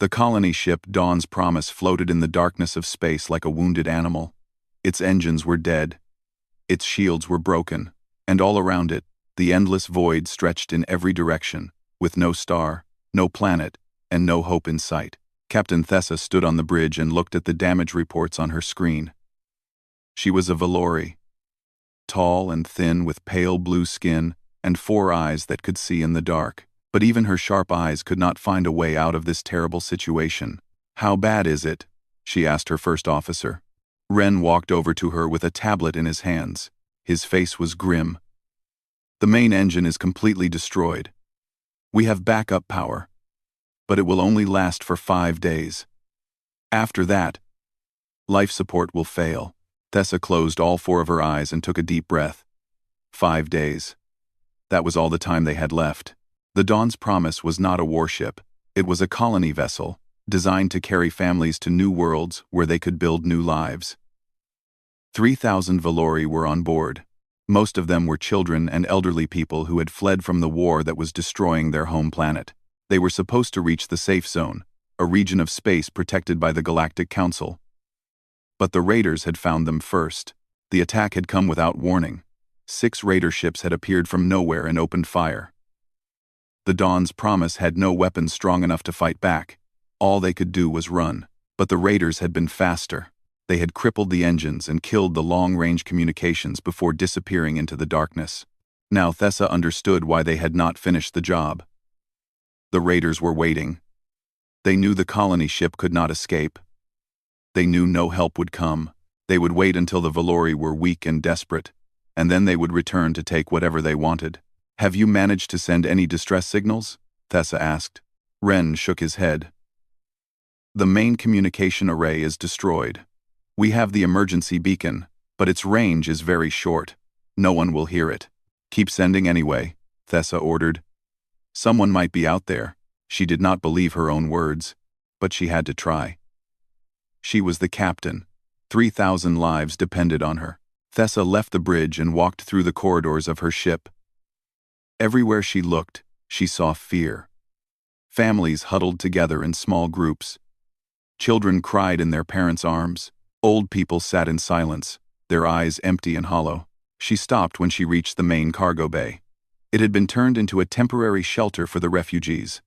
The colony ship Dawn's Promise floated in the darkness of space like a wounded animal. Its engines were dead. Its shields were broken, and all around it, the endless void stretched in every direction, with no star, no planet, and no hope in sight. Captain Thessa stood on the bridge and looked at the damage reports on her screen. She was a Valori, tall and thin with pale blue skin and 4 eyes that could see in the dark. But even her sharp eyes could not find a way out of this terrible situation. "How bad is it?" she asked her first officer. Ren walked over to her with a tablet in his hands. His face was grim. "The main engine is completely destroyed. We have backup power, but it will only last for 5 days. After that, life support will fail." Thessa closed all 4 of her eyes and took a deep breath. 5 days. That was all the time they had left. The Dawn's Promise was not a warship. It was a colony vessel, designed to carry families to new worlds where they could build new lives. 3,000 Valori were on board. Most of them were children and elderly people who had fled from the war that was destroying their home planet. They were supposed to reach the safe zone, a region of space protected by the Galactic Council. But the raiders had found them first. The attack had come without warning. 6 raider ships had appeared from nowhere and opened fire. The Dawn's Promise had no weapons strong enough to fight back. All they could do was run. But the raiders had been faster. They had crippled the engines and killed the long-range communications before disappearing into the darkness. Now Thessa understood why they had not finished the job. The raiders were waiting. They knew the colony ship could not escape. They knew no help would come. They would wait until the Valori were weak and desperate, and then they would return to take whatever they wanted. "Have you managed to send any distress signals?" Thessa asked. Ren shook his head. "The main communication array is destroyed. We have the emergency beacon, but its range is very short. No one will hear it." "Keep sending anyway," Thessa ordered. Someone might be out there. She did not believe her own words, but she had to try. She was the captain. 3,000 lives depended on her. Thessa left the bridge and walked through the corridors of her ship. Everywhere she looked, she saw fear. Families huddled together in small groups. Children cried in their parents' arms. Old people sat in silence, their eyes empty and hollow. She stopped when she reached the main cargo bay. It had been turned into a temporary shelter for the refugees.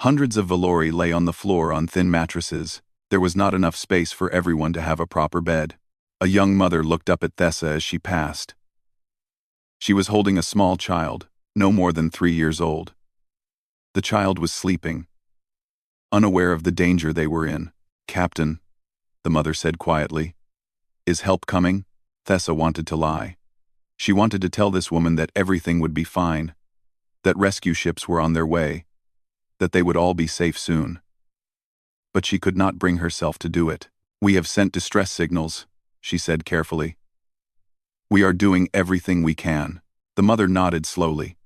Hundreds of Valori lay on the floor on thin mattresses. There was not enough space for everyone to have a proper bed. A young mother looked up at Thessa as she passed. She was holding a small child, no more than 3 years old. The child was sleeping, unaware of the danger they were in. "Captain," the mother said quietly. "Is help coming?" Thessa wanted to lie. She wanted to tell this woman that everything would be fine, that rescue ships were on their way, that they would all be safe soon. But she could not bring herself to do it. "We have sent distress signals," she said carefully. "We are doing everything we can." The mother nodded slowly.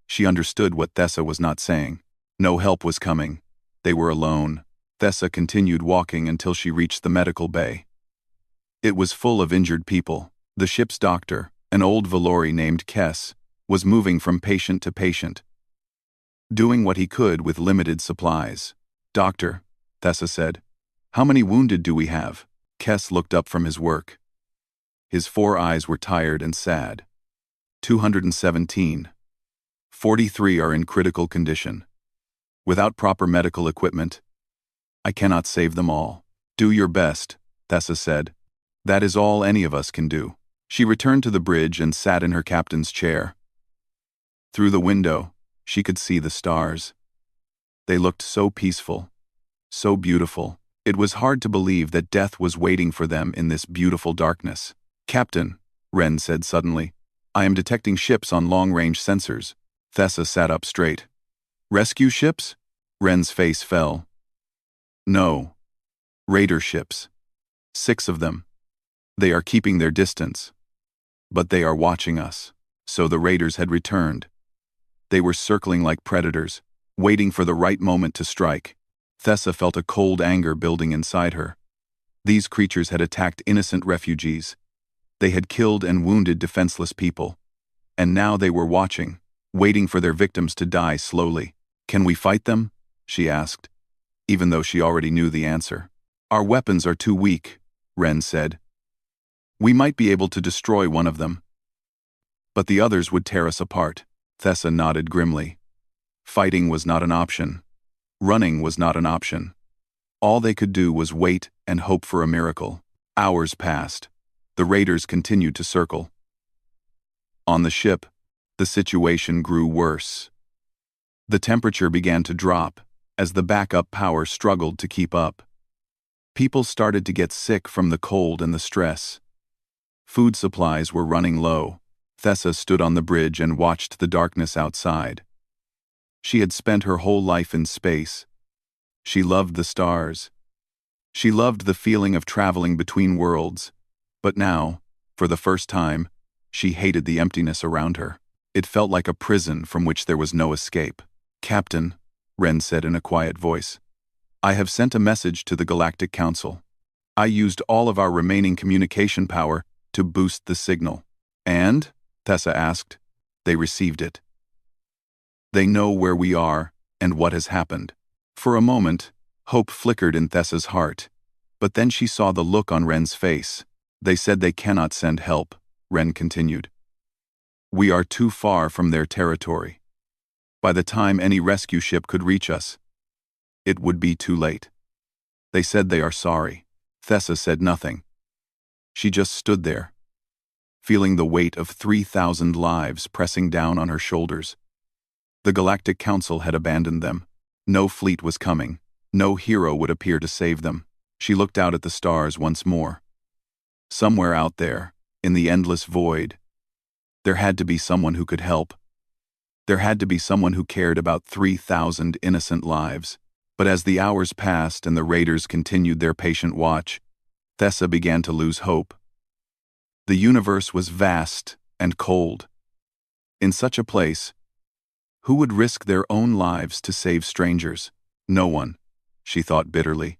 She understood what Thessa was not saying. No help was coming. They were alone. Thessa continued walking until she reached the medical bay. It was full of injured people. The ship's doctor, an old Valori named Kess, was moving from patient to patient, doing what he could with limited supplies. "Doctor," Thessa said, "how many wounded do we have?" Kess looked up from his work. His 4 eyes were tired and sad. 217. 43 are in critical condition. Without proper medical equipment, I cannot save them all. "Do your best," Thessa said. "That is all any of us can do." She returned to the bridge and sat in her captain's chair. Through the window, she could see the stars. They looked so peaceful, so beautiful. It was hard to believe that death was waiting for them in this beautiful darkness. "Captain," Ren said suddenly, "I am detecting ships on long-range sensors." Thessa sat up straight. "Rescue ships?" Ren's face fell. "No. Raider ships. 6 of them. They are keeping their distance. But they are watching us." So the raiders had returned. They were circling like predators, waiting for the right moment to strike. Thessa felt a cold anger building inside her. These creatures had attacked innocent refugees. They had killed and wounded defenseless people. And now they were watching, waiting for their victims to die slowly. "Can we fight them?" she asked. even though she already knew the answer. Our weapons are too weak, Ren said. We might be able to destroy one of them, but the others would tear us apart. Thessa nodded grimly. Fighting was not an option. Running was not an option. All they could do was wait and hope for a miracle. Hours passed. The raiders continued to circle. On the ship, the situation grew worse. The temperature began to drop as the backup power struggled to keep up. People started to get sick from the cold and the stress. Food supplies were running low. Thessa stood on the bridge and watched the darkness outside. She had spent her whole life in space. She loved the stars. She loved the feeling of traveling between worlds. But now, for the first time, she hated the emptiness around her. It felt like a prison from which there was no escape. Captain, Ren said in a quiet voice, I have sent a message to the Galactic Council. I used all of our remaining communication power to boost the signal. And? Thessa asked. They received it. They know where we are and what has happened. For a moment, hope flickered in Thessa's heart, but then she saw the look on Ren's face. They said they cannot send help, Ren continued. We are too far from their territory. By the time any rescue ship could reach us, it would be too late. They said they are sorry. Thessa said nothing. She just stood there, feeling the weight of 3,000 lives pressing down on her shoulders. The Galactic Council had abandoned them. No fleet was coming. No hero would appear to save them. She looked out at the stars once more. Somewhere out there, in the endless void, there had to be someone who could help. There had to be someone who cared about 3,000 innocent lives. But as the hours passed and the raiders continued their patient watch, Thessa began to lose hope. The universe was vast and cold. In such a place, who would risk their own lives to save strangers? No one, she thought bitterly.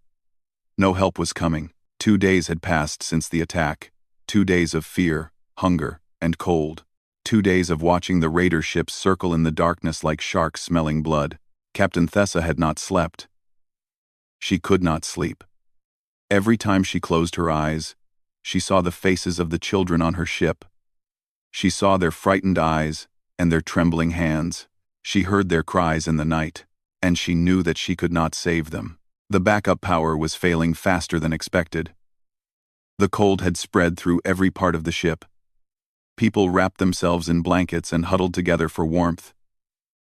No help was coming. 2 days had passed since the attack. 2 days of fear, hunger, and cold. 2 days of watching the raider ships circle in the darkness like sharks smelling blood. Captain Thessa had not slept. She could not sleep. Every time she closed her eyes, she saw the faces of the children on her ship. She saw their frightened eyes and their trembling hands. She heard their cries in the night, and she knew that she could not save them. The backup power was failing faster than expected. The cold had spread through every part of the ship. People wrapped themselves in blankets and huddled together for warmth.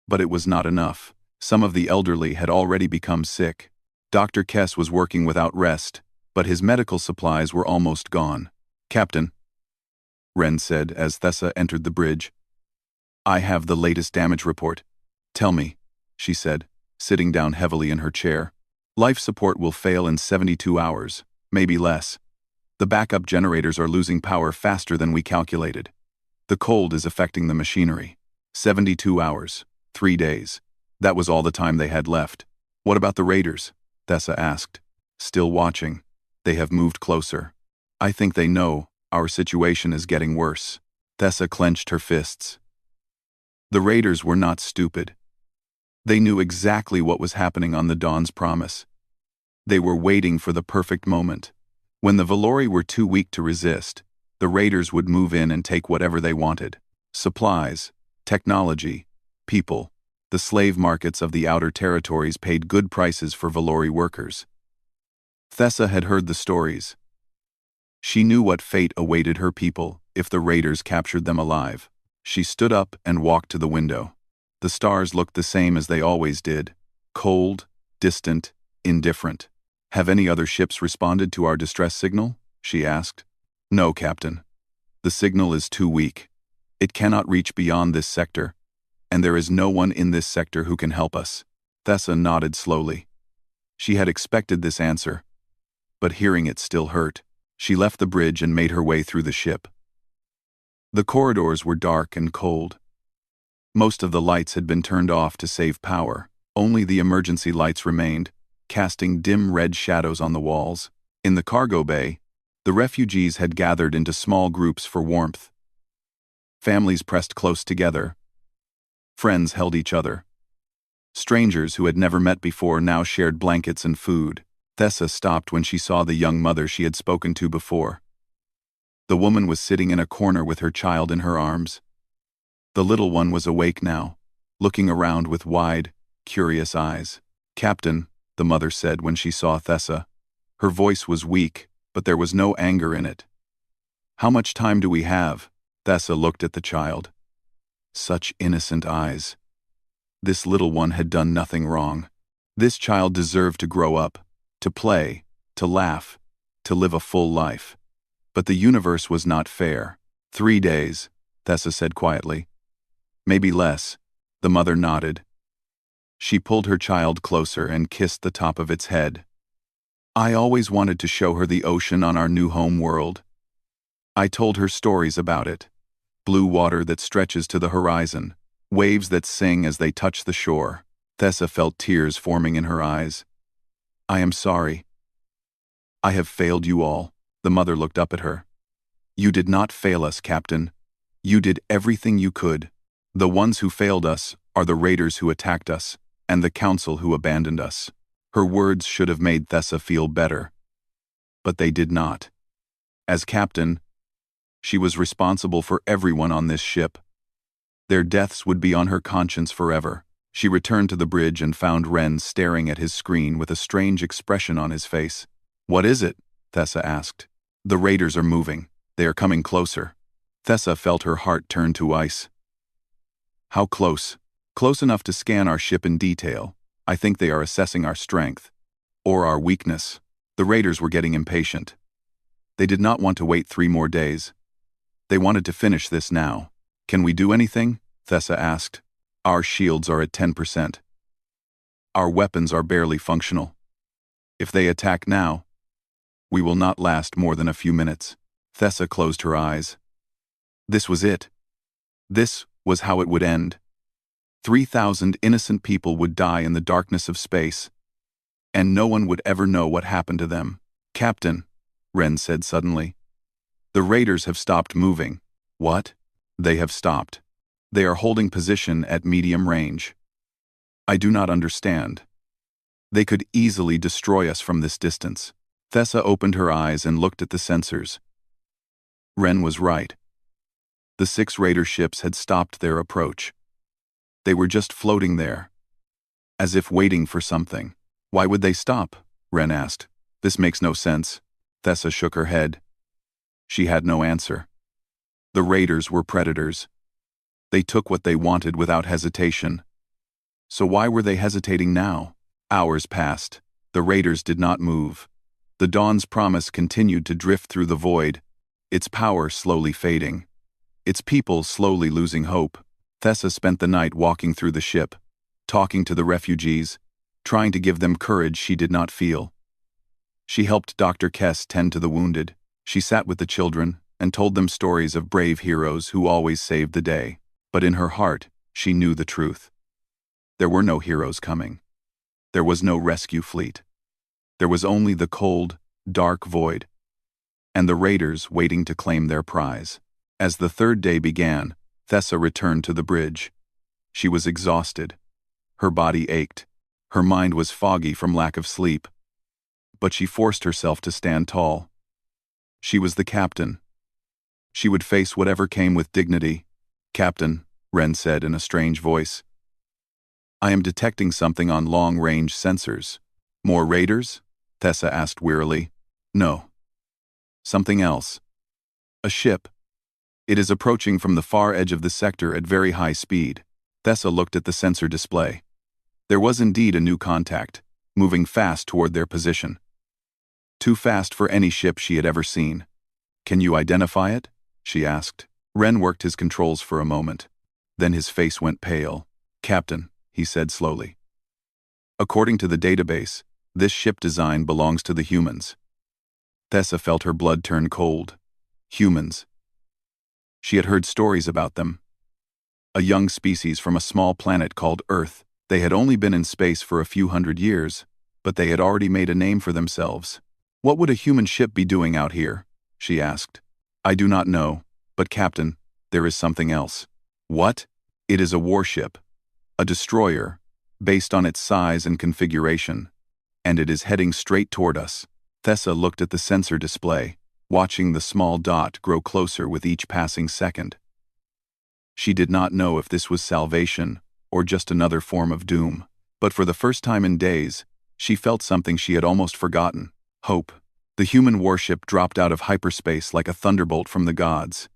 But it was not enough. Some of the elderly had already become sick. Dr. Kess was working without rest, but his medical supplies were almost gone. Captain, Ren said as Thessa entered the bridge, I have the latest damage report. Tell me, she said, sitting down heavily in her chair. Life support will fail in 72 hours, maybe less. The backup generators are losing power faster than we calculated. The cold is affecting the machinery. 72 hours, 3 days. That was all the time they had left. What about the raiders? Thessa asked. Still watching. They have moved closer. I think they know our situation is getting worse. Thessa clenched her fists. The raiders were not stupid. They knew exactly what was happening on the Dawn's Promise. They were waiting for the perfect moment. When the Valori were too weak to resist, the raiders would move in and take whatever they wanted. Supplies, technology, people. The slave markets of the outer territories paid good prices for Valori workers. Thessa had heard the stories. She knew what fate awaited her people if the raiders captured them alive. She stood up and walked to the window. The stars looked the same as they always did, cold, distant, indifferent. Have any other ships responded to our distress signal? She asked. No, Captain. The signal is too weak. It cannot reach beyond this sector, and there is no one in this sector who can help us. Thessa nodded slowly. She had expected this answer, but hearing it still hurt. She left the bridge and made her way through the ship. The corridors were dark and cold. Most of the lights had been turned off to save power. Only the emergency lights remained, casting dim red shadows on the walls. In the cargo bay, the refugees had gathered into small groups for warmth. Families pressed close together. Friends held each other. Strangers who had never met before now shared blankets and food. Thessa stopped when she saw the young mother she had spoken to before. The woman was sitting in a corner with her child in her arms. The little one was awake now, looking around with wide, curious eyes. "Captain," the mother said when she saw Thessa. Her voice was weak, but there was no anger in it. "How much time do we have?" Thessa looked at the child. Such innocent eyes. This little one had done nothing wrong. This child deserved to grow up, to play, to laugh, to live a full life. But the universe was not fair. 3 days, Thessa said quietly. "Maybe less," the mother nodded. She pulled her child closer and kissed the top of its head. "I always wanted to show her the ocean on our new home world. I told her stories about it. Blue water that stretches to the horizon, waves that sing as they touch the shore." Thessa felt tears forming in her eyes. "I am sorry. I have failed you all." The mother looked up at her. "You did not fail us, Captain. You did everything you could. The ones who failed us are the raiders who attacked us, and the council who abandoned us." Her words should have made Thessa feel better. But they did not. As captain, she was responsible for everyone on this ship. Their deaths would be on her conscience forever. She returned to the bridge and found Ren staring at his screen with a strange expression on his face. "What is it?" Thessa asked. "The raiders are moving. They are coming closer." Thessa felt her heart turn to ice. "How close?" "Close enough to scan our ship in detail. I think they are assessing our strength. Or our weakness." The raiders were getting impatient. They did not want to wait 3 more days. They wanted to finish this now. "Can we do anything?" Thessa asked. "Our shields are at 10%. Our weapons are barely functional. If they attack now, we will not last more than a few minutes." Thessa closed her eyes. This was it. This was how it would end. 3,000 innocent people would die in the darkness of space, and no one would ever know what happened to them. "Captain," Ren said suddenly, "the raiders have stopped moving." "What?" "They have stopped. They are holding position at medium range." "I do not understand. They could easily destroy us from this distance." Thessa opened her eyes and looked at the sensors. Ren was right. The 6 raider ships had stopped their approach. They were just floating there, as if waiting for something. "Why would they stop?" Ren asked. "This makes no sense." Thessa shook her head. She had no answer. The raiders were predators. They took what they wanted without hesitation. So why were they hesitating now? Hours passed. The raiders did not move. The Dawn's promise continued to drift through the void, its power slowly fading, its people slowly losing hope. Thessa spent the night walking through the ship, talking to the refugees, trying to give them courage she did not feel. She helped Dr. Kess tend to the wounded. She sat with the children and told them stories of brave heroes who always saved the day. But in her heart, she knew the truth. There were no heroes coming. There was no rescue fleet. There was only the cold, dark void, and the raiders waiting to claim their prize. As the 3rd day began, Thessa returned to the bridge. She was exhausted. Her body ached. Her mind was foggy from lack of sleep. But she forced herself to stand tall. She was the captain. She would face whatever came with dignity. "Captain," Ren said in a strange voice, "I am detecting something on long-range sensors." "More raiders?" Thessa asked wearily. "No. Something else. A ship. It is approaching from the far edge of the sector at very high speed." Thessa looked at the sensor display. There was indeed a new contact, moving fast toward their position. Too fast for any ship she had ever seen. "Can you identify it?" she asked. Ren worked his controls for a moment. Then his face went pale. "Captain," he said slowly. "According to the database, this ship design belongs to the humans." Thessa felt her blood turn cold. Humans. She had heard stories about them. A young species from a small planet called Earth. They had only been in space for a few hundred years, but they had already made a name for themselves. "What would a human ship be doing out here?" she asked. "I do not know, but Captain, there is something else." "What?" "It is a warship. A destroyer. based on its size and configuration, and it is heading straight toward us. Thessa looked at the sensor display, watching the small dot grow closer with each passing second. She did not know if this was salvation or just another form of doom, but for the first time in days, she felt something she had almost forgotten: hope. The human warship dropped out of hyperspace like a thunderbolt from the gods.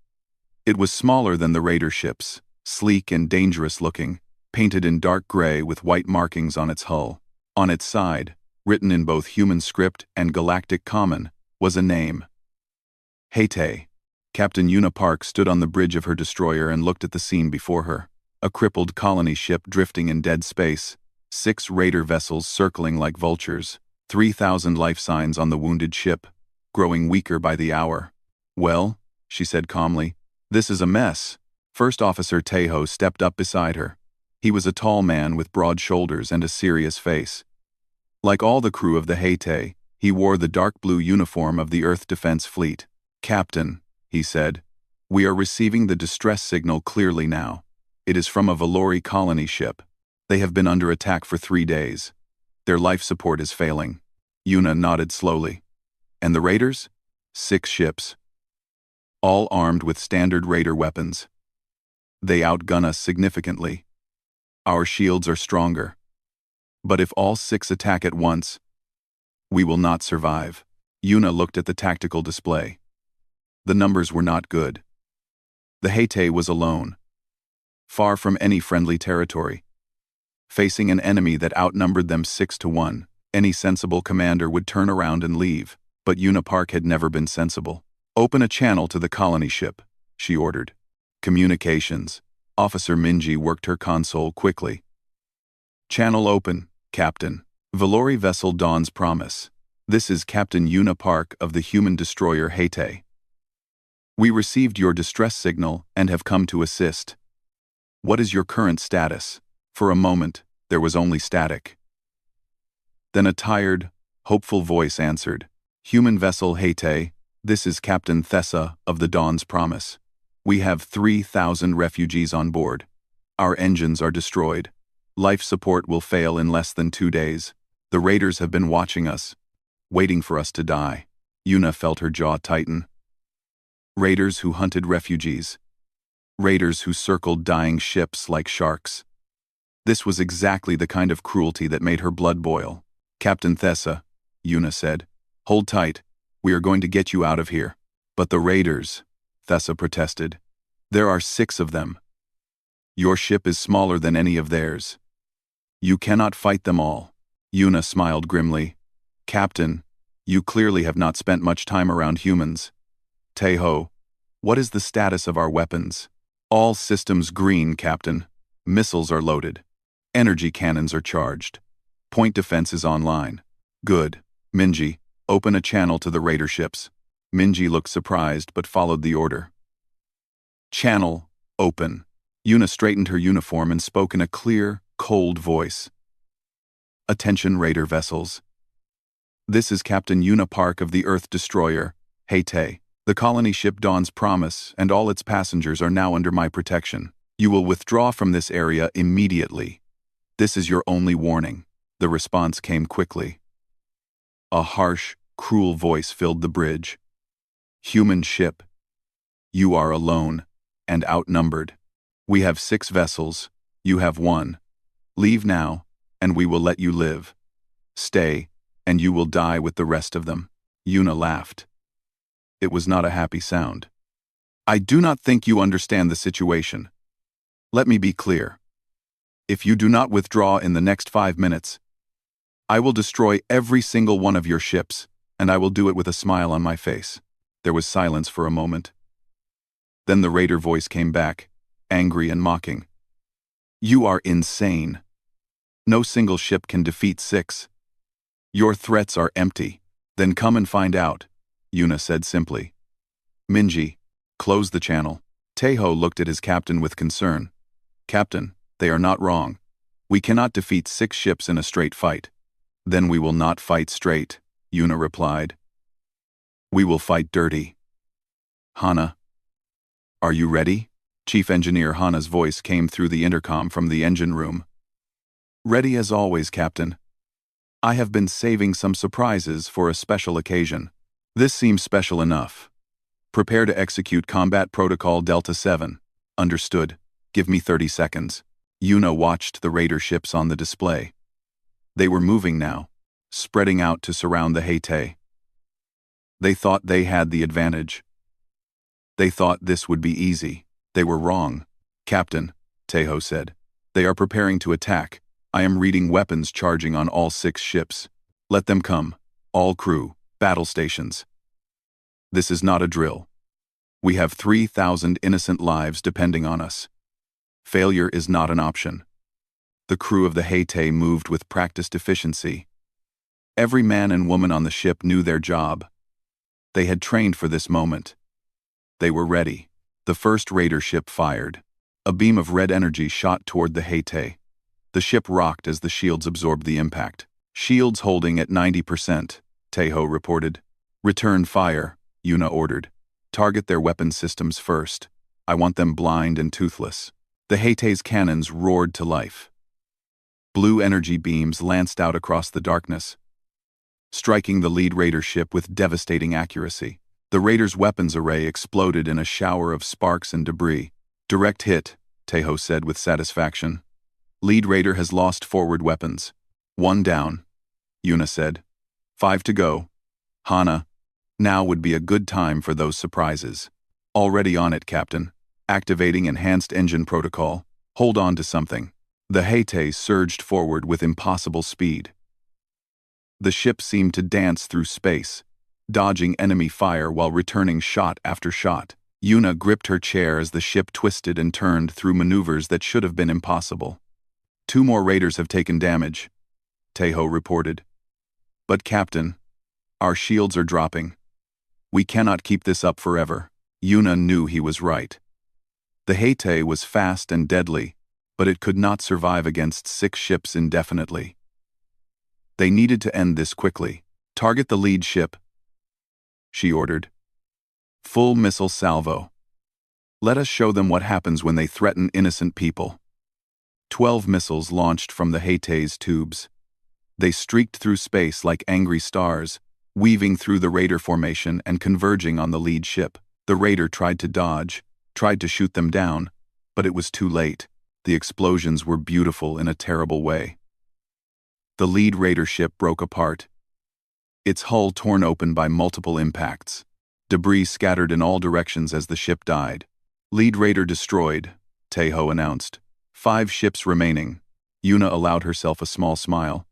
It was smaller than the raider ships, sleek and dangerous-looking, painted in dark gray with white markings on its hull. On its side, written in both human script and galactic common, was a name: Heyte. Captain Yuna Park stood on the bridge of her destroyer and looked at the scene before her. A crippled colony ship drifting in dead space, 6 raider vessels circling like vultures, 3,000 life signs on the wounded ship, growing weaker by the hour. "Well," she said calmly, "this is a mess." First Officer Tejo stepped up beside her. He was a tall man with broad shoulders and a serious face. Like all the crew of the Heyte, he wore the dark blue uniform of the Earth Defense Fleet. "Captain," he said, "we are receiving the distress signal clearly now. It is from a Valori colony ship. They have been under attack for 3 days. Their life support is failing." Yuna nodded slowly. "And the raiders?" "6 ships. All armed with standard raider weapons. They outgun us significantly. Our shields are stronger. But if all 6 attack at once, we will not survive." Yuna looked at the tactical display. The numbers were not good. The Heyte was alone, far from any friendly territory, facing an enemy that outnumbered them 6-1. Any sensible commander would turn around and leave, but Yuna Park had never been sensible. "Open a channel to the colony ship," she ordered. "Communications." Officer Minji worked her console quickly. "Channel open, Captain. Valori vessel Dawn's Promise. This is Captain Yuna Park of the human destroyer Heyte. We received your distress signal and have come to assist. What is your current status?" For a moment, there was only static. Then a tired, hopeful voice answered. "Human vessel Heyte, this is Captain Thessa of the Dawn's Promise. We have 3,000 refugees on board. Our engines are destroyed. Life support will fail in less than 2 days. The raiders have been watching us, waiting for us to die." Yuna felt her jaw tighten. Raiders who hunted refugees. Raiders who circled dying ships like sharks. This was exactly the kind of cruelty that made her blood boil. "Captain Thessa," Yuna said, "hold tight. We are going to get you out of here." "But the raiders," Thessa protested. "There are 6 of them. Your ship is smaller than any of theirs. You cannot fight them all." Yuna smiled grimly. "Captain, you clearly have not spent much time around humans. Tejo, what is the status of our weapons?" "All systems green, Captain. Missiles are loaded. Energy cannons are charged. Point defense is online." "Good. Minji, open a channel to the raider ships." Minji looked surprised but followed the order. "Channel open." Yuna straightened her uniform and spoke in a clear, cold voice. "Attention raider vessels. This is Captain Yuna Park of the Earth Destroyer, Heyte. The colony ship Dawn's Promise and all its passengers are now under my protection. You will withdraw from this area immediately. This is your only warning." The response came quickly. A harsh, cruel voice filled the bridge. "Human ship, you are alone and outnumbered. We have 6 vessels, you have 1. Leave now, and we will let you live. Stay, and you will die with the rest of them." Yuna laughed. It was not a happy sound. "I do not think you understand the situation. Let me be clear. If you do not withdraw in the next 5 minutes, I will destroy every single one of your ships, and I will do it with a smile on my face." There was silence for a moment. Then the raider voice came back, angry and mocking. "You are insane. No single ship can defeat 6. Your threats are empty. Then come and find out," Yuna said simply. "Minji, close the channel." Tejo looked at his captain with concern. "Captain, they are not wrong. We cannot defeat 6 ships in a straight fight." "Then we will not fight straight," Yuna replied. "We will fight dirty. Hana, are you ready?" Chief Engineer Hana's voice came through the intercom from the engine room. Ready as always, Captain. I have been saving some surprises for a special occasion. This seems special enough. Prepare to execute Combat Protocol Delta 7. Understood. Give me 30 seconds. Yuna watched the raider ships on the display. They were moving now, spreading out to surround the Haitei. They thought they had the advantage. They thought this would be easy. They were wrong. Captain, Tejo said. They are preparing to attack. I am reading weapons charging on all 6 ships. Let them come. All crew, battle stations. This is not a drill. We have 3,000 innocent lives depending on us. Failure is not an option. The crew of the Haitei moved with practiced efficiency. Every man and woman on the ship knew their job. They had trained for this moment. They were ready. The first raider ship fired. A beam of red energy shot toward the Haitei. The ship rocked as the shields absorbed the impact. Shields holding at 90%, Tejo reported. Return fire, Yuna ordered. Target their weapon systems first. I want them blind and toothless. The Haitei's cannons roared to life. Blue energy beams lanced out across the darkness, striking the lead raider ship with devastating accuracy. The raider's weapons array exploded in a shower of sparks and debris. Direct hit, Tejo said with satisfaction. Lead raider has lost forward weapons. 1 down, Yuna said. 5 to go. Hana, now would be a good time for those surprises. Already on it, Captain. Activating enhanced engine protocol. Hold on to something. The Haitei surged forward with impossible speed. The ship seemed to dance through space, dodging enemy fire while returning shot after shot. Yuna gripped her chair as the ship twisted and turned through maneuvers that should have been impossible. 2 more raiders have taken damage, Tejo reported. But Captain, our shields are dropping. We cannot keep this up forever. Yuna knew he was right. The Haitei was fast and deadly, but it could not survive against 6 ships indefinitely. They needed to end this quickly. Target the lead ship, she ordered. Full missile salvo. Let us show them what happens when they threaten innocent people. 12 missiles launched from the Haitei's tubes. They streaked through space like angry stars, weaving through the raider formation and converging on the lead ship. The raider tried to dodge, tried to shoot them down, but it was too late. The explosions were beautiful in a terrible way. The lead raider ship broke apart, its hull torn open by multiple impacts. Debris scattered in all directions as the ship died. Lead raider destroyed, Tejo announced. 5 ships remaining. Yuna allowed herself a small smile.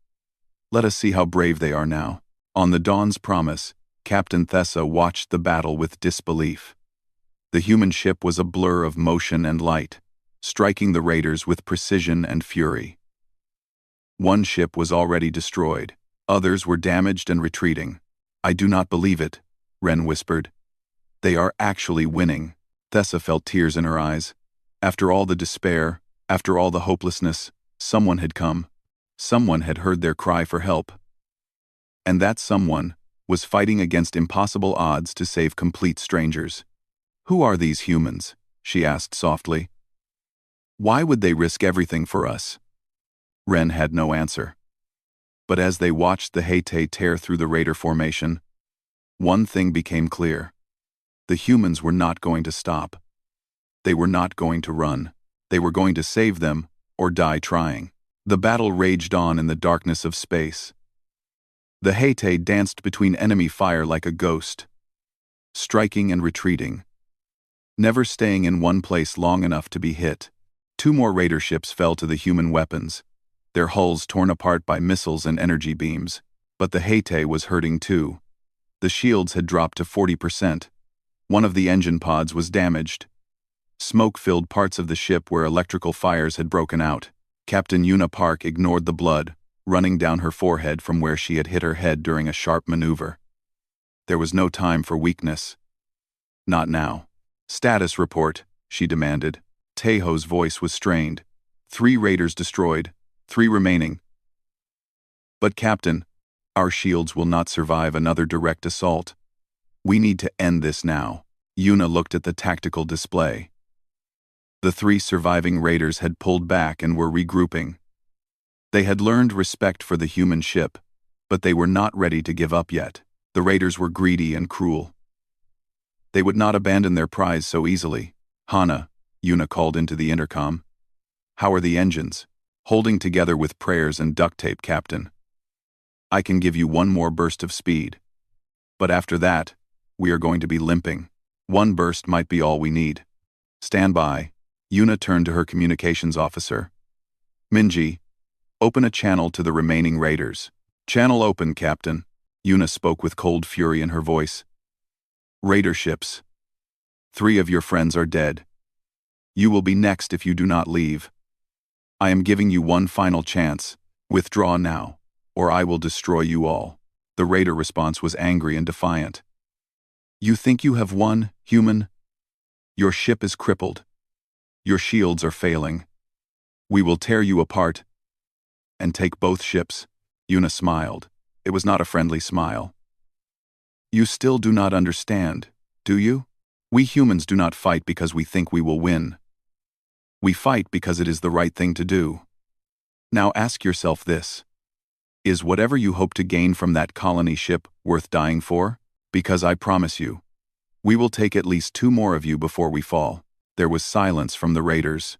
Let us see how brave they are now. On the Dawn's Promise, Captain Thessa watched the battle with disbelief. The human ship was a blur of motion and light, striking the raiders with precision and fury. 1 ship was already destroyed. Others were damaged and retreating. I do not believe it, Ren whispered. They are actually winning. Thessa felt tears in her eyes. After all the despair, after all the hopelessness, someone had come. Someone had heard their cry for help. And that someone was fighting against impossible odds to save complete strangers. Who are these humans? She asked softly. Why would they risk everything for us? Ren had no answer. But as they watched the Haitei tear through the raider formation, one thing became clear. The humans were not going to stop. They were not going to run. They were going to save them or die trying. The battle raged on in the darkness of space. The Haitei danced between enemy fire like a ghost, striking and retreating, never staying in one place long enough to be hit. 2 more raider ships fell to the human weapons, their hulls torn apart by missiles and energy beams. But the Haitei was hurting too. The shields had dropped to 40%. One of the engine pods was damaged. Smoke filled parts of the ship where electrical fires had broken out. Captain Yuna Park ignored the blood running down her forehead from where she had hit her head during a sharp maneuver. There was no time for weakness. Not now. Status report, she demanded. Tejo's voice was strained. 3 raiders destroyed, 3 remaining. But Captain, our shields will not survive another direct assault. We need to end this now. Yuna looked at the tactical display. The 3 surviving raiders had pulled back and were regrouping. They had learned respect for the human ship, but they were not ready to give up yet. The raiders were greedy and cruel. They would not abandon their prize so easily. "Hana," Yuna called into the intercom. "How are the engines?" "Holding together with prayers and duct tape, Captain. I can give you one more burst of speed. But after that, we are going to be limping. One burst might be all we need." "Stand by." Yuna turned to her communications officer. "Minji, open a channel to the remaining raiders." "Channel open, Captain." Yuna spoke with cold fury in her voice. "Raider ships. 3 of your friends are dead. You will be next if you do not leave. I am giving you one final chance. Withdraw now, or I will destroy you all." The raider response was angry and defiant. "You think you have won, human? Your ship is crippled. Your shields are failing. We will tear you apart and take both ships." Yuna smiled. It was not a friendly smile. "You still do not understand, do you? We humans do not fight because we think we will win. We fight because it is the right thing to do. Now ask yourself this. Is whatever you hope to gain from that colony ship worth dying for? Because I promise you, we will take at least 2 more of you before we fall." There was silence from the raiders.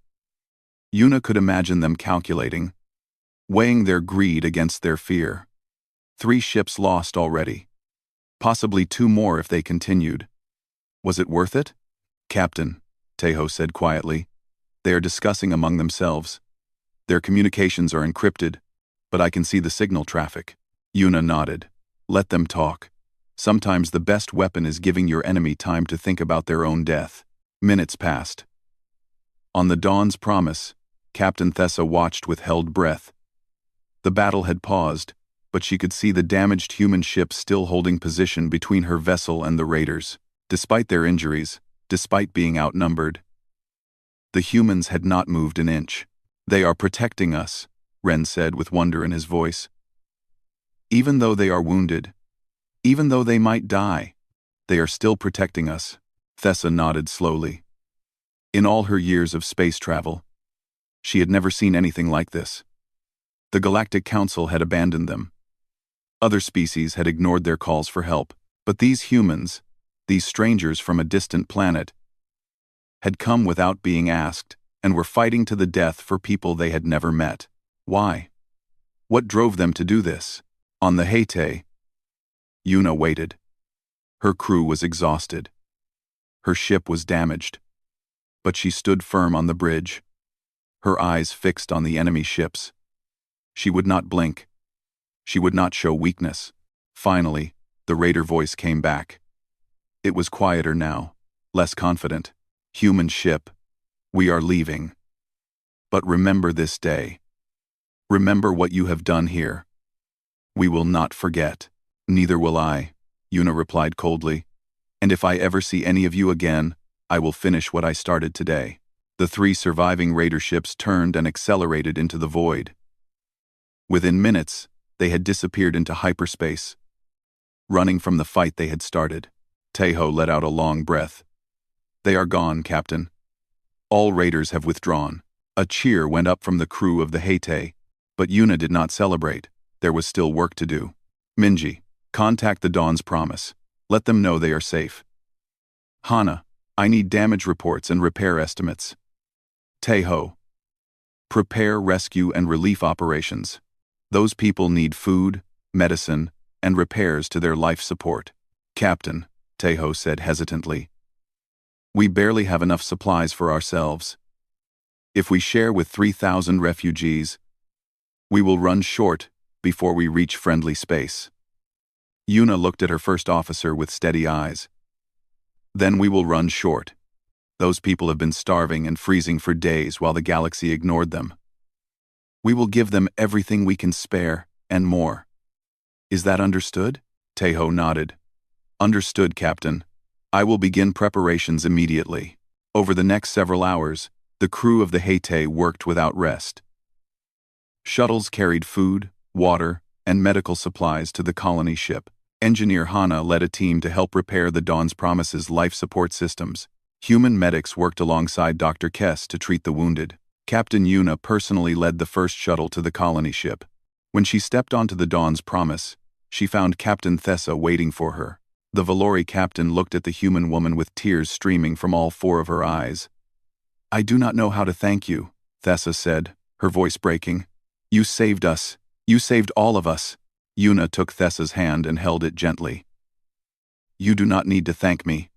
Yuna could imagine them calculating, weighing their greed against their fear. 3 ships lost already. Possibly 2 more if they continued. Was it worth it? "Captain," Tejo said quietly. "They are discussing among themselves. Their communications are encrypted, but I can see the signal traffic." Yuna nodded. "Let them talk. Sometimes the best weapon is giving your enemy time to think about their own death." Minutes passed. On the Dawn's Promise, Captain Thessa watched with held breath. The battle had paused, but she could see the damaged human ship still holding position between her vessel and the raiders. Despite their injuries, despite being outnumbered, the humans had not moved an inch. "They are protecting us," Ren said with wonder in his voice. "Even though they are wounded, even though they might die, they are still protecting us." Thessa nodded slowly. In all her years of space travel, she had never seen anything like this. The Galactic Council had abandoned them. Other species had ignored their calls for help, but these humans, these strangers from a distant planet, had come without being asked and were fighting to the death for people they had never met. Why? What drove them to do this? On the Haite, Yuna waited. Her crew was exhausted. Her ship was damaged. But she stood firm on the bridge, her eyes fixed on the enemy ships. She would not blink. She would not show weakness. Finally, the raider voice came back. It was quieter now, less confident. "Human ship, we are leaving. But remember this day. Remember what you have done here. We will not forget." "Neither will I," Yuna replied coldly. "And if I ever see any of you again, I will finish what I started today." The 3 surviving raider ships turned and accelerated into the void. Within minutes, they had disappeared into hyperspace, running from the fight they had started. Tejo let out a long breath. "They are gone, Captain. All raiders have withdrawn." A cheer went up from the crew of the Haite, but Yuna did not celebrate. There was still work to do. "Minji, contact the Dawn's Promise. Let them know they are safe." "Hana, I need damage reports and repair estimates." "Tejo, prepare rescue and relief operations. Those people need food, medicine, and repairs to their life support." "Captain," Tejo said hesitantly, "we barely have enough supplies for ourselves. If we share with 3,000 refugees, we will run short before we reach friendly space." Yuna looked at her first officer with steady eyes. "Then we will run short. Those people have been starving and freezing for days while the galaxy ignored them. We will give them everything we can spare, and more. Is that understood?" Tejo nodded. "Understood, Captain. I will begin preparations immediately." Over the next several hours, the crew of the Haite worked without rest. Shuttles carried food, water, and medical supplies to the colony ship. Engineer Hana led a team to help repair the Dawn's Promise's life support systems. Human medics worked alongside Dr. Kess to treat the wounded. Captain Yuna personally led the first shuttle to the colony ship. When she stepped onto the Dawn's Promise, she found Captain Thessa waiting for her. The Valori captain looked at the human woman with tears streaming from all four of her eyes. "I do not know how to thank you," Thessa said, her voice breaking. "You saved us. You saved all of us." Yuna took Thessa's hand and held it gently. "You do not need to thank me.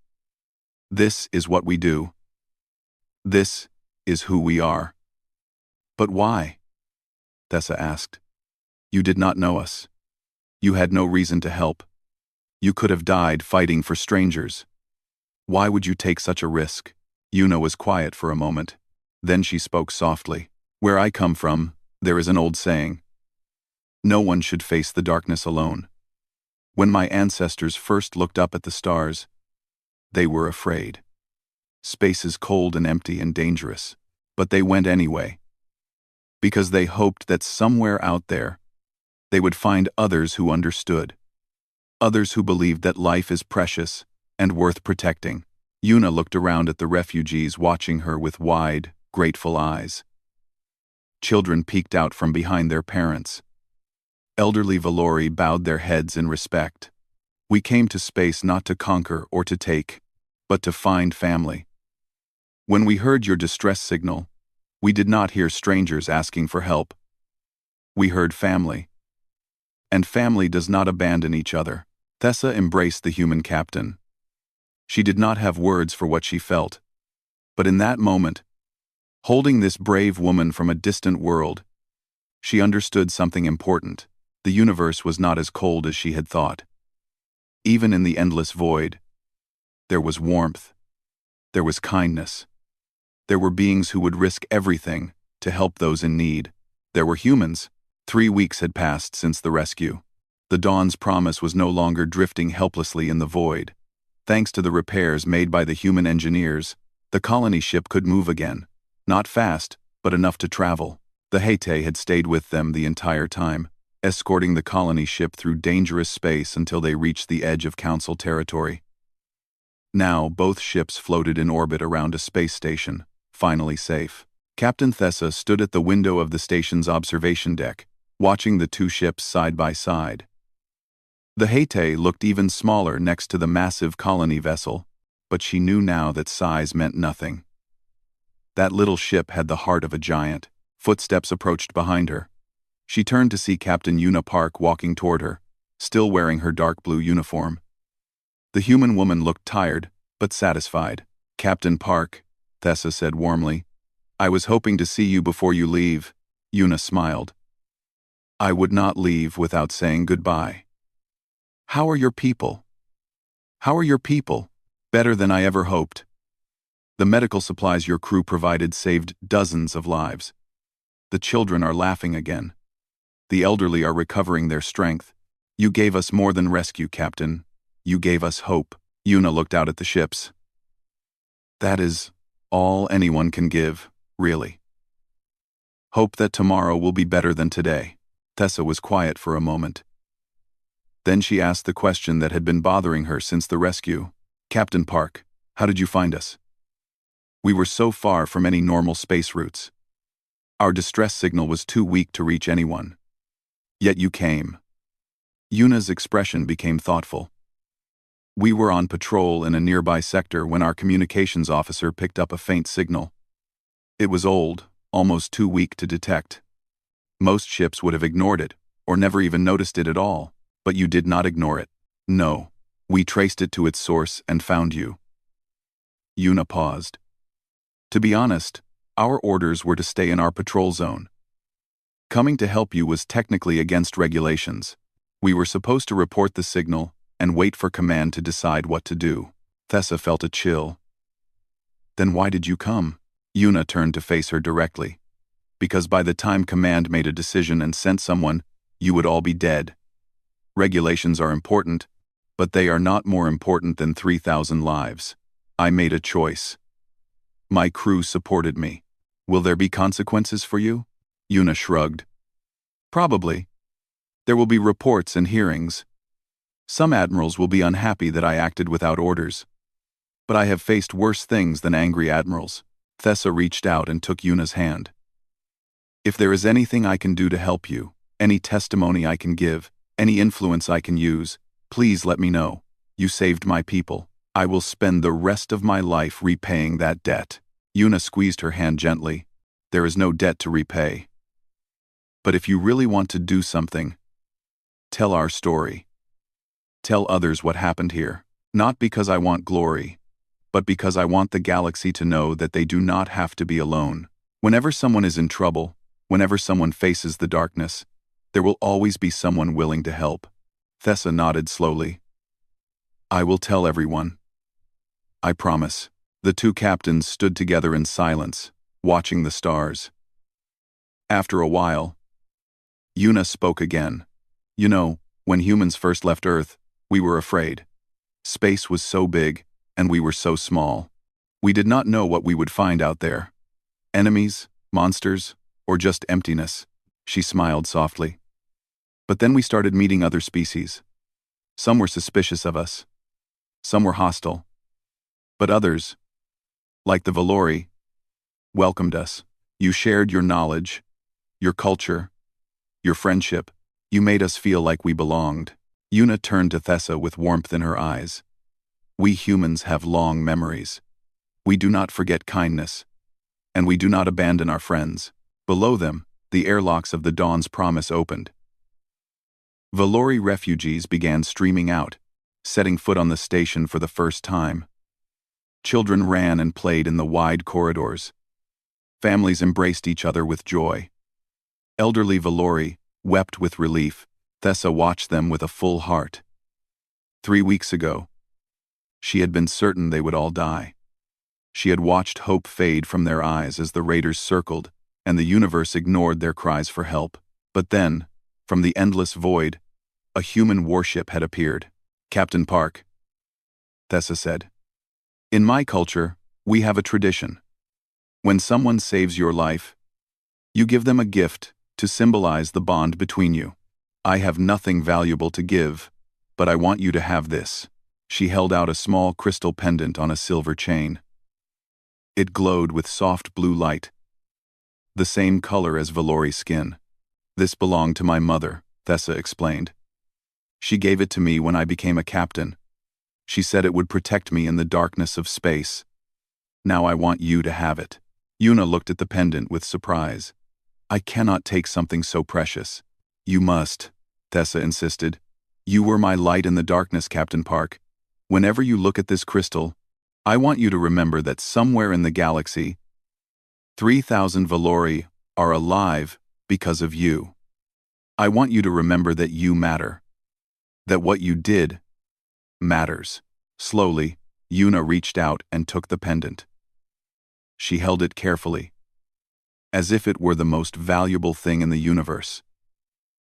This is what we do. This is who we are." "But why?" Thessa asked. "You did not know us. You had no reason to help. You could have died fighting for strangers. Why would you take such a risk?" Yuna was quiet for a moment. Then she spoke softly. "Where I come from, there is an old saying. No one should face the darkness alone. When my ancestors first looked up at the stars, they were afraid. Space is cold and empty and dangerous, but they went anyway. Because they hoped that somewhere out there, they would find others who understood. Others who believed that life is precious and worth protecting." Yuna looked around at the refugees watching her with wide, grateful eyes. Children peeked out from behind their parents. Elderly Valori bowed their heads in respect. "We came to space not to conquer or to take, but to find family. When we heard your distress signal, we did not hear strangers asking for help. We heard family. And family does not abandon each other." Thessa embraced the human captain. She did not have words for what she felt. But in that moment, holding this brave woman from a distant world, she understood something important. The universe was not as cold as she had thought. Even in the endless void, there was warmth. There was kindness. There were beings who would risk everything to help those in need. There were humans. 3 weeks had passed since the rescue. The Dawn's Promise was no longer drifting helplessly in the void. Thanks to the repairs made by the human engineers, the colony ship could move again. Not fast, but enough to travel. The Hete had stayed with them the entire time, escorting the colony ship through dangerous space until they reached the edge of Council territory. Now, both ships floated in orbit around a space station, finally safe. Captain Thessa stood at the window of the station's observation deck, watching the two ships side by side. The Hete looked even smaller next to the massive colony vessel, but she knew now that size meant nothing. That little ship had the heart of a giant. Footsteps approached behind her. She turned to see Captain Yuna Park walking toward her, still wearing her dark blue uniform. The human woman looked tired, but satisfied. "Captain Park," Thessa said warmly, "I was hoping to see you before you leave." Yuna smiled. "I would not leave without saying goodbye." "How are your people?" "How are your people?" "Better than I ever hoped. The medical supplies your crew provided saved dozens of lives. The children are laughing again. The elderly are recovering their strength. You gave us more than rescue, Captain. You gave us hope." Yuna looked out at the ships. "That is all anyone can give, really. Hope that tomorrow will be better than today." Thessa was quiet for a moment. Then she asked the question that had been bothering her since the rescue. "Captain Park, how did you find us? We were so far from any normal space routes. Our distress signal was too weak to reach anyone. Yet you came." Yuna's expression became thoughtful. "We were on patrol in a nearby sector when our communications officer picked up a faint signal. It was old, almost too weak to detect. Most ships would have ignored it, or never even noticed it at all. But you did not ignore it. No, we traced it to its source and found you." Yuna paused. "To be honest, our orders were to stay in our patrol zone. Coming to help you was technically against regulations. We were supposed to report the signal and wait for command to decide what to do." Thessa felt a chill. "Then why did you come?" Yuna turned to face her directly. "Because by the time command made a decision and sent someone, you would all be dead. Regulations are important, but they are not more important than 3,000 lives. I made a choice. My crew supported me. Will there be consequences for you?" Yuna shrugged. "Probably. There will be reports and hearings. Some admirals will be unhappy that I acted without orders. But I have faced worse things than angry admirals." Thessa reached out and took Yuna's hand. If there is anything I can do to help you, any testimony I can give, any influence I can use, please let me know. You saved my people. I will spend the rest of my life repaying that debt." Yuna squeezed her hand gently. "There is no debt to repay. But if you really want to do something, tell our story. Tell others what happened here. Not because I want glory, but because I want the galaxy to know that they do not have to be alone. Whenever someone is in trouble, whenever someone faces the darkness, there will always be someone willing to help." Thessa nodded slowly. "I will tell everyone. I promise." The two captains stood together in silence, watching the stars. After a while, Yuna spoke again. "You know, when humans first left Earth, we were afraid. Space was so big, and we were so small. We did not know what we would find out there. Enemies, monsters, or just emptiness." She smiled softly. "But then we started meeting other species. Some were suspicious of us. Some were hostile. But others, like the Valori, welcomed us. You shared your knowledge, your culture, your friendship. You made us feel like we belonged." Yuna turned to Thessa with warmth in her eyes. "We humans have long memories. We do not forget kindness, and we do not abandon our friends." Below them, the airlocks of the Dawn's Promise opened. Valori refugees began streaming out, setting foot on the station for the first time. Children ran and played in the wide corridors. Families embraced each other with joy. Elderly Valori wept with relief. Thessa watched them with a full heart. 3 weeks ago, she had been certain they would all die. She had watched hope fade from their eyes as the raiders circled, and the universe ignored their cries for help. But then, from the endless void, a human warship had appeared. "Captain Park," Thessa said. "In my culture, we have a tradition. When someone saves your life, you give them a gift to symbolize the bond between you. I have nothing valuable to give, but I want you to have this." She held out a small crystal pendant on a silver chain. It glowed with soft blue light, the same color as Valori's skin. "This belonged to my mother," Thessa explained. "She gave it to me when I became a captain. She said it would protect me in the darkness of space. Now I want you to have it." Yuna looked at the pendant with surprise. "I cannot take something so precious." "You must," Thessa insisted. "You were my light in the darkness, Captain Park. Whenever you look at this crystal, I want you to remember that somewhere in the galaxy, 3,000 Valori are alive because of you. I want you to remember that you matter. That what you did matters." Slowly, Yuna reached out and took the pendant. She held it carefully, as if it were the most valuable thing in the universe.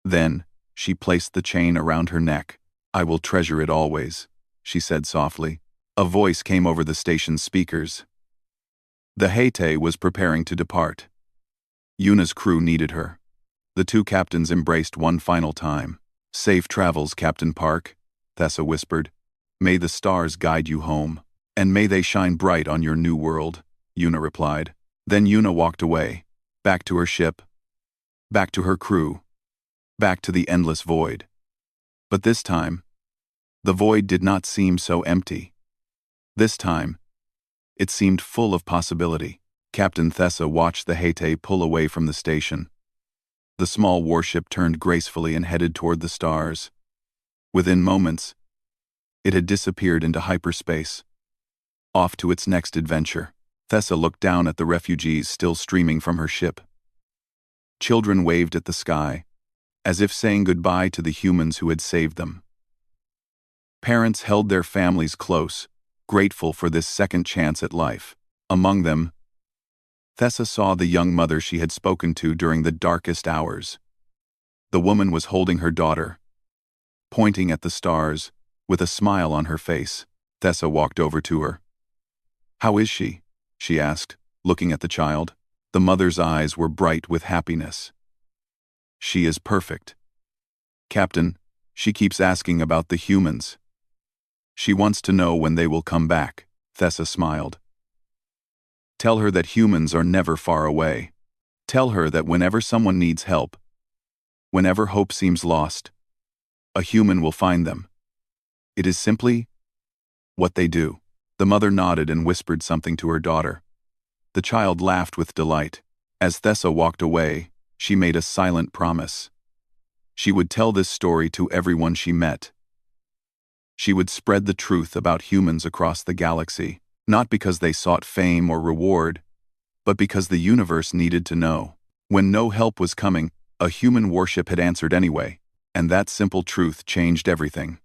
Then, she placed the chain around her neck. "I will treasure it always," she said softly. A voice came over the station's speakers. The HFY was preparing to depart. Yuna's crew needed her. The two captains embraced one final time. "Safe travels, Captain Park," Thessa whispered. "May the stars guide you home, and may they shine bright on your new world," Yuna replied. Then Yuna walked away, back to her ship, back to her crew, back to the endless void. But this time, the void did not seem so empty. This time, it seemed full of possibility. Captain Thessa watched the HFY pull away from the station. The small warship turned gracefully and headed toward the stars. Within moments, it had disappeared into hyperspace, off to its next adventure. Thessa looked down at the refugees still streaming from her ship. Children waved at the sky, as if saying goodbye to the humans who had saved them. Parents held their families close, grateful for this second chance at life. Among them, Thessa saw the young mother she had spoken to during the darkest hours. The woman was holding her daughter, pointing at the stars, with a smile on her face. Thessa walked over to her. "How is she?" she asked, looking at the child. The mother's eyes were bright with happiness. "She is perfect. Captain, she keeps asking about the humans. She wants to know when they will come back," Thessa smiled. "Tell her that humans are never far away. Tell her that whenever someone needs help, whenever hope seems lost, a human will find them. It is simply what they do." The mother nodded and whispered something to her daughter. The child laughed with delight. As Thessa walked away, she made a silent promise. She would tell this story to everyone she met. She would spread the truth about humans across the galaxy, not because they sought fame or reward, but because the universe needed to know. When no help was coming, a human warship had answered anyway, and that simple truth changed everything.